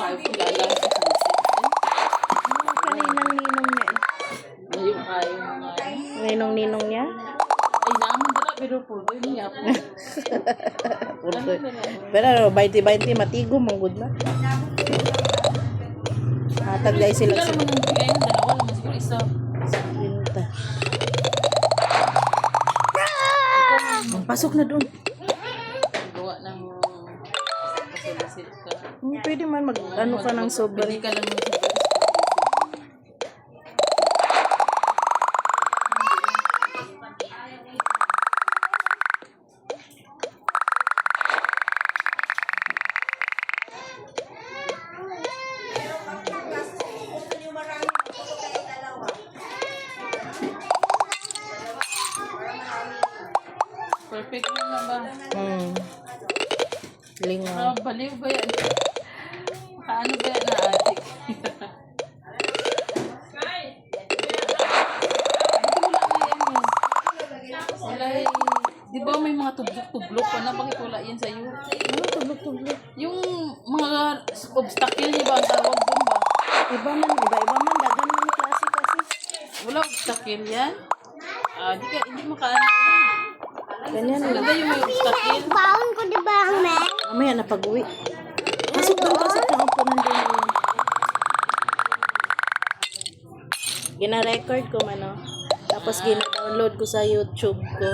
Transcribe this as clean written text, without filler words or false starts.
5 pula lang sa Kaninang ninong niya. Ngayon kayo mga Ninong niya? ay naman dala pero po niya po. Pero 20-20 matigo mong good na. Hatag guys sila Sila sa naman ang bigay ng dalawa naman siguro isa. binta. Pasok na doon. Gawa ng pasalisit ka. Pwede man mag ano ka ng sober. Pwede ka lang mag perfect lang na ba? Lingaw. Baliw ba yan? Paano ba yan na adik? Wala eh. Di ba may mga tublok-tublok pa na? Bakit wala yan sa'yo? Ano tublok-tublok? Yung mga obstacle niya ba ang tawag doon ba? Iba man, iba-iba man. Dagan man yung klase kasi. Wala obstacle yan? Hindi makaano yan. Ganyan Ano lang. ba yung may obstacle? Baon ko di ba ang men? Mamaya na pag-uwi. Pasok doon kasi na upo nandun yun. Gina-record ko man, no? Tapos gina-download ko sa YouTube ko.